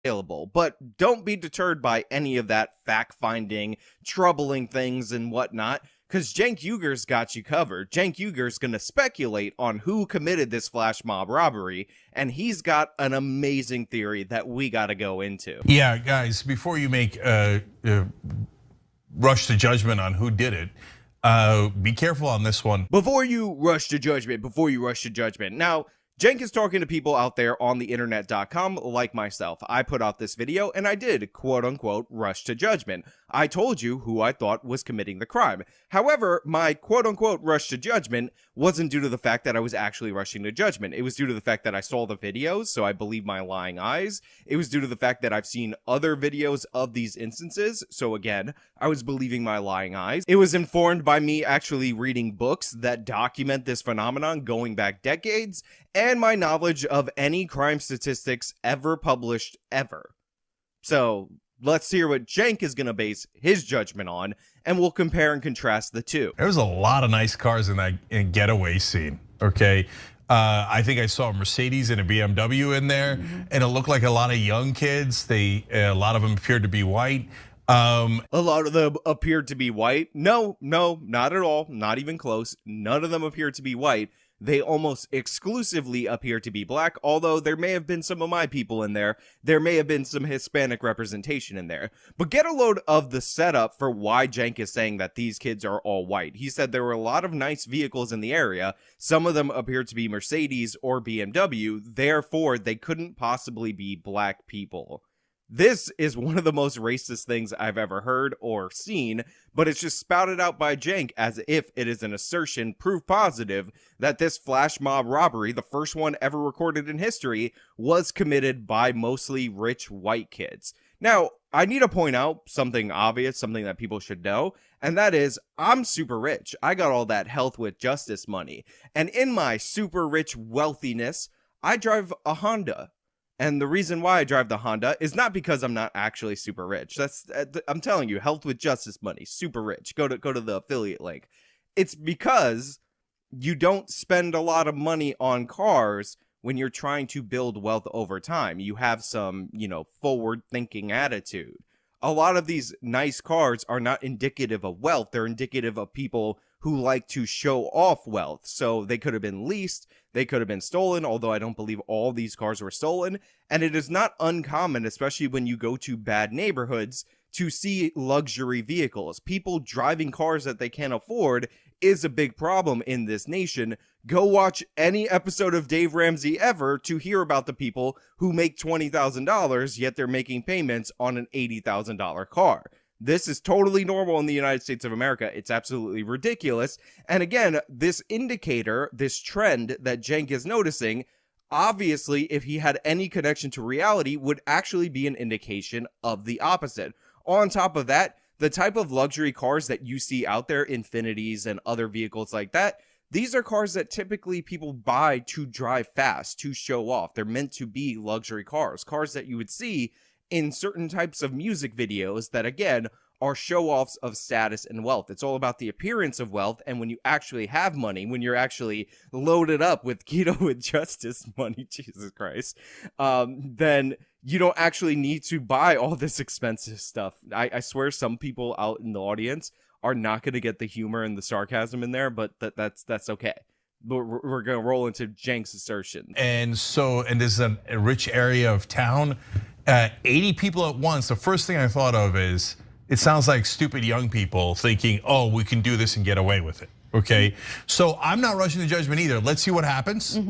available. But don't be deterred by any of that fact-finding, troubling things and whatnot, because Cenk Uygur's got you covered. Cenk Uygur's gonna speculate on who committed this flash mob robbery, and he's got an amazing theory that we gotta go into. Yeah, guys, before you make rush to judgment on who did it, be careful on this one. Before you rush to judgment. Now, Cenk is talking to people out there on the internet.com like myself. I put out this video and I did quote unquote rush to judgment. I told you who I thought was committing the crime. However, my quote unquote rush to judgment wasn't due to the fact that I was actually rushing to judgment. It was due to the fact that I saw the videos, so I believe my lying eyes. It was due to the fact that I've seen other videos of these instances, so again, I was believing my lying eyes. It was informed by me actually reading books that document this phenomenon going back decades, and my knowledge of any crime statistics ever published ever. So let's hear what Cenk is going to base his judgment on, and we'll compare and contrast the two. There was a lot of nice cars in that getaway scene, okay? I think I saw a Mercedes and a BMW in there, and it looked like a lot of young kids. A lot of them appeared to be white. A lot of them appeared to be white? No, not at all. Not even close. None of them appeared to be white. They almost exclusively appear to be black, although there may have been some of my people in there. There may have been some Hispanic representation in there. But get a load of the setup for why Cenk is saying that these kids are all white. He said there were a lot of nice vehicles in the area. Some of them appeared to be Mercedes or BMW, therefore they couldn't possibly be black people. This is one of the most racist things I've ever heard or seen, but it's just spouted out by Cenk as if it is an assertion, proof positive, that this flash mob robbery, the first one ever recorded in history, was committed by mostly rich white kids. Now, I need to point out something obvious, something that people should know, and that is, I'm super rich. I got all that health with justice money, and in my super rich wealthiness, I drive a Honda. And the reason why I drive the Honda is not because I'm not actually super rich. I'm telling you, health with justice money, super rich. Go to the affiliate link. It's because you don't spend a lot of money on cars when you're trying to build wealth over time. You have some, forward-thinking attitude. A lot of these nice cars are not indicative of wealth. They're indicative of people who like to show off wealth. So they could have been leased, they could have been stolen, although I don't believe all these cars were stolen. And it is not uncommon, especially when you go to bad neighborhoods, to see luxury vehicles. People driving cars that they can't afford is a big problem in this nation. Go watch any episode of Dave Ramsey ever to hear about the people who make $20,000, yet they're making payments on an $80,000 car. This is totally normal in the United States of America. It's absolutely ridiculous. And again, this indicator, this trend that Cenk is noticing, obviously, if he had any connection to reality, would actually be an indication of the opposite. On top of that, the type of luxury cars that you see out there, Infinities and other vehicles like that, these are cars that typically people buy to drive fast, to show off. They're meant to be luxury cars that you would see in certain types of music videos that, again, are show-offs of status and wealth. It's all about the appearance of wealth, and when you actually have money, when you're actually loaded up with keto with justice money, Jesus Christ, then you don't actually need to buy all this expensive stuff. I swear some people out in the audience are not going to get the humor and the sarcasm in there, but that's okay. But we're going to roll into Cenk's assertion. And this is a rich area of town. 80 people at once, the first thing I thought of is, it sounds like stupid young people thinking, oh, we can do this and get away with it, okay? So I'm not rushing to judgment either. Let's see what happens. So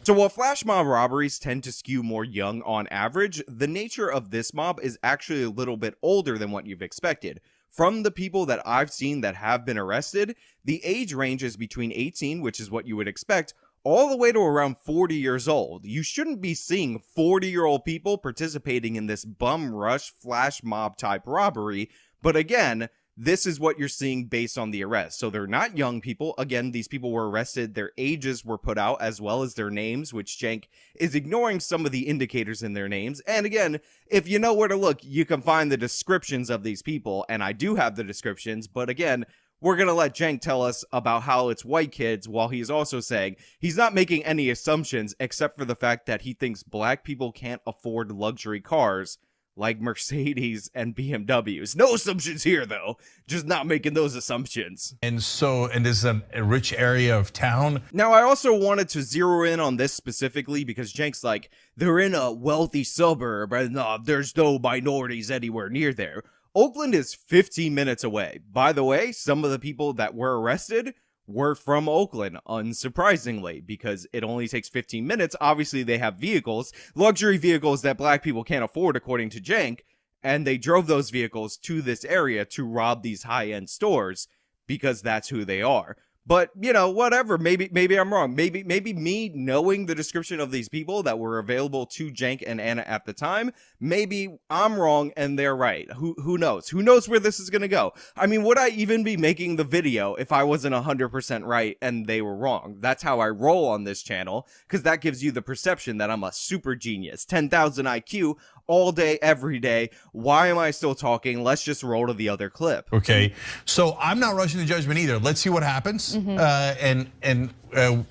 while flash mob robberies tend to skew more young on average, the nature of this mob is actually a little bit older than what you've expected. From the people that I've seen that have been arrested, the age range is between 18, which is what you would expect, all the way to around 40 years old. You shouldn't be seeing 40-year-old people participating in this bum rush flash mob type robbery, but again, this is what you're seeing based on the arrest. So they're not young people. Again, these people were arrested, their ages were put out as well as their names, which Cenk is ignoring some of the indicators in their names. And again, if you know where to look, you can find the descriptions of these people, and I do have the descriptions, but again, we're going to let Jank tell us about how it's white kids, while he's also saying he's not making any assumptions except for the fact that he thinks black people can't afford luxury cars like Mercedes and BMWs. No assumptions here, though. Just not making those assumptions. And this is a rich area of town. Now, I also wanted to zero in on this specifically because Jank's like, they're in a wealthy suburb and there's no minorities anywhere near there. Oakland is 15 minutes away. By the way, some of the people that were arrested were from Oakland, unsurprisingly, because it only takes 15 minutes. Obviously, they have vehicles, luxury vehicles that black people can't afford, according to Jank, and they drove those vehicles to this area to rob these high-end stores because that's who they are. But, you know, whatever, maybe I'm wrong. Maybe me knowing the description of these people that were available to Jank and Anna at the time, maybe I'm wrong and they're right. Who knows? Who knows where this is going to go? I mean, would I even be making the video if I wasn't 100% right and they were wrong? That's how I roll on this channel, because that gives you the perception that I'm a super genius. 10,000 IQ all day, every day. Why am I still talking? Let's just roll to the other clip. Okay, so I'm not rushing to judgment either. Let's see what happens, and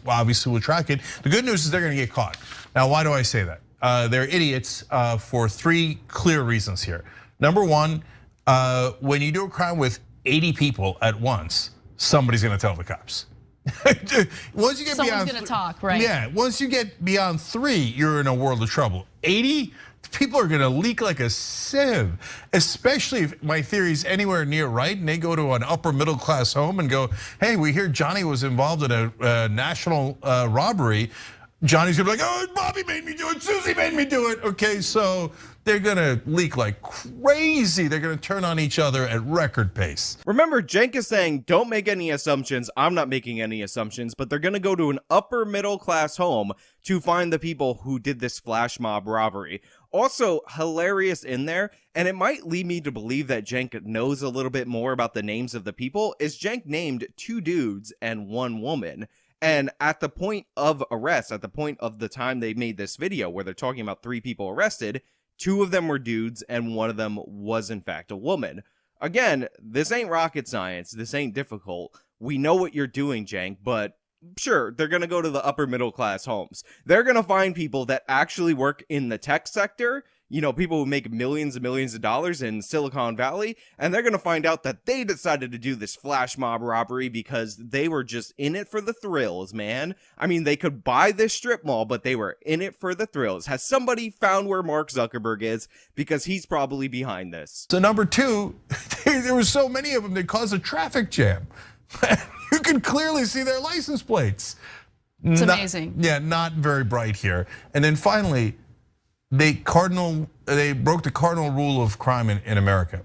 obviously we'll track it. The good news is they're going to get caught. Now, why do I say that? They're idiots for 3 clear reasons here. Number one, when you do a crime with 80 people at once, somebody's going to tell the cops. Once you get someone's going to talk, right? Yeah, once you get beyond 3, you're in a world of trouble. 80. People are gonna leak like a sieve, especially if my theory is anywhere near right and they go to an upper middle class home and go, hey, we hear Johnny was involved in a national robbery. Johnny's gonna be like, oh, Bobby made me do it, Susie made me do it. Okay, so they're gonna leak like crazy. They're gonna turn on each other at record pace. Remember, Jank is saying, don't make any assumptions. I'm not making any assumptions, but they're gonna go to an upper middle class home to find the people who did this flash mob robbery. Also, hilarious in there, and it might lead me to believe that Jank knows a little bit more about the names of the people, is Jank named 2 dudes and 1 woman. And at the point of arrest, at the point of the time they made this video where they're talking about 3 people arrested, 2 of them were dudes and 1 of them was in fact a woman. Again, this ain't rocket science. This ain't difficult. We know what you're doing, Jank, but sure, they're going to go to the upper middle class homes. They're going to find people that actually work in the tech sector, you know, people who make millions and millions of dollars in Silicon Valley, and they're going to find out that they decided to do this flash mob robbery because they were just in it for the thrills, man. I mean, they could buy this strip mall, but they were in it for the thrills. Has somebody found where Mark Zuckerberg is? Because he's probably behind this. So number 2, there were so many of them that caused a traffic jam. You can clearly see their license plates. It's amazing. Yeah, not very bright here. And then finally, they broke the cardinal rule of crime in America.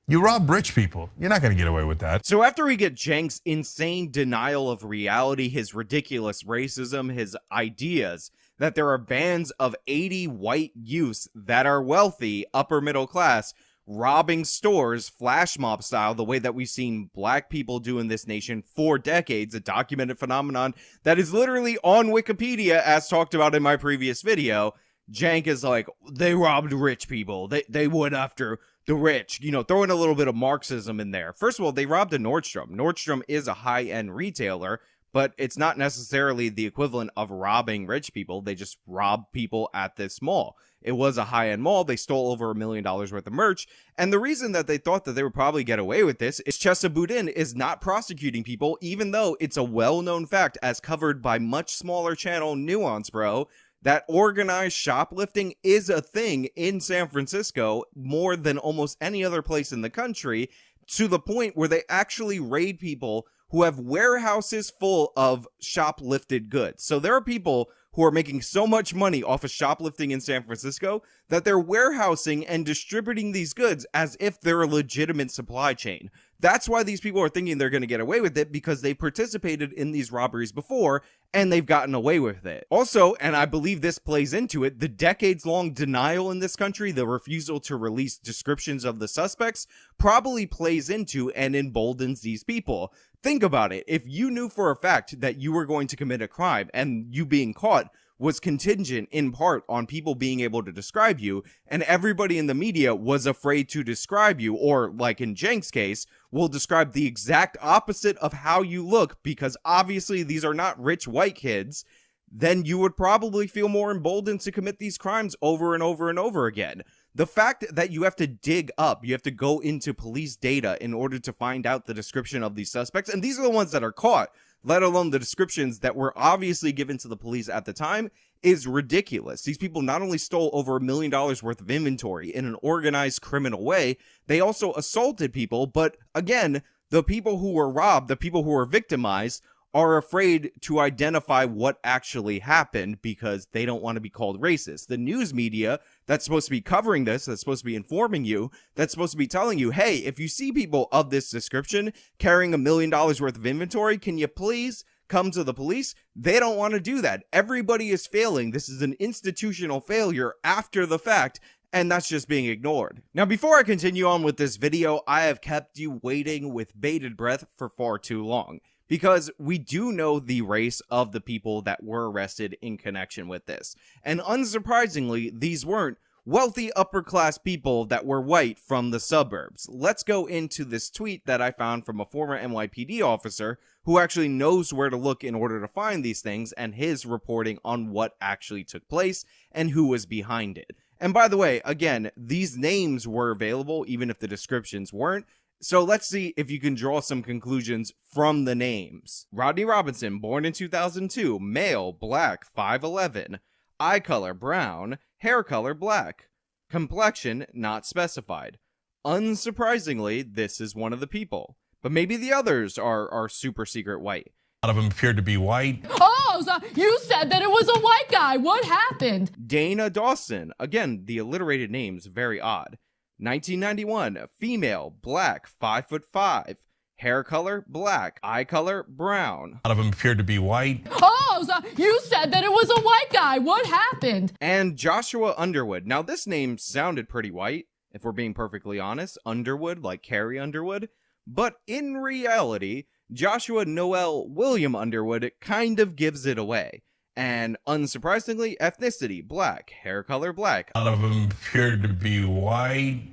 You rob rich people, you're not gonna get away with that. So after we get Jank's insane denial of reality, his ridiculous racism, his ideas that there are bands of 80 white youths that are wealthy, upper middle class, robbing stores, flash mob style, the way that we've seen black people do in this nation for decades, a documented phenomenon that is literally on Wikipedia, as talked about in my previous video. Jank is like, they robbed rich people. They went after the rich, you know, throwing a little bit of Marxism in there. First of all, they robbed a Nordstrom. Nordstrom is a high-end retailer, but it's not necessarily the equivalent of robbing rich people. They just rob people at this mall. It was a high-end mall. They stole over $1 million worth of merch. And the reason that they thought that they would probably get away with this is Chesa Boudin is not prosecuting people, even though it's a well-known fact, as covered by much smaller channel Nuance, bro, that organized shoplifting is a thing in San Francisco more than almost any other place in the country, to the point where they actually raid people who have warehouses full of shoplifted goods. So there are people who are making so much money off of shoplifting in San Francisco that they're warehousing and distributing these goods as if they're a legitimate supply chain. That's why these people are thinking they're going to get away with it, because they participated in these robberies before and they've gotten away with it. Also, and I believe this plays into it, the decades-long denial in this country, the refusal to release descriptions of the suspects, probably plays into and emboldens these people. Think about it. If you knew for a fact that you were going to commit a crime and you being caught was contingent in part on people being able to describe you, and everybody in the media was afraid to describe you, or like in Cenk's case, will describe the exact opposite of how you look, because obviously these are not rich white kids, then you would probably feel more emboldened to commit these crimes over and over and over again. The fact that you have to dig up, you have to go into police data in order to find out the description of these suspects, and these are the ones that are caught, let alone the descriptions that were obviously given to the police at the time, is ridiculous. These people not only stole over $1 million worth of inventory in an organized criminal way, they also assaulted people, but again, the people who were robbed, the people who were victimized, are afraid to identify what actually happened because they don't want to be called racist. The news media that's supposed to be covering this, that's supposed to be informing you, that's supposed to be telling you, hey, if you see people of this description carrying $1 million worth of inventory, can you please come to the police? They don't want to do that. Everybody is failing. This is an institutional failure after the fact, and that's just being ignored. Now, before I continue on with this video, I have kept you waiting with bated breath for far too long, because we do know the race of the people that were arrested in connection with this. And unsurprisingly, these weren't wealthy upper-class people that were white from the suburbs. Let's go into this tweet that I found from a former NYPD officer who actually knows where to look in order to find these things, and his reporting on what actually took place and who was behind it. And by the way, again, these names were available even if the descriptions weren't. So let's see if you can draw some conclusions from the names. Rodney Robinson, born in 2002, male, black, 5'11", eye color brown, hair color black, complexion not specified. Unsurprisingly, this is one of the people, but maybe the others are super secret white. A lot of them appeared to be white. Oh, so you said that it was a white guy. What happened? Dana Dawson, again, the alliterated names very odd. 1991, female, black, 5'5", hair color, black, eye color, brown. A lot of them appeared to be white. Oh, so you said that it was a white guy. What happened? And Joshua Underwood. Now, this name sounded pretty white, if we're being perfectly honest. Underwood, like Carrie Underwood. But in reality, Joshua Noel William Underwood kind of gives it away. And unsurprisingly, ethnicity, black, hair color, black. A lot of them appeared to be white.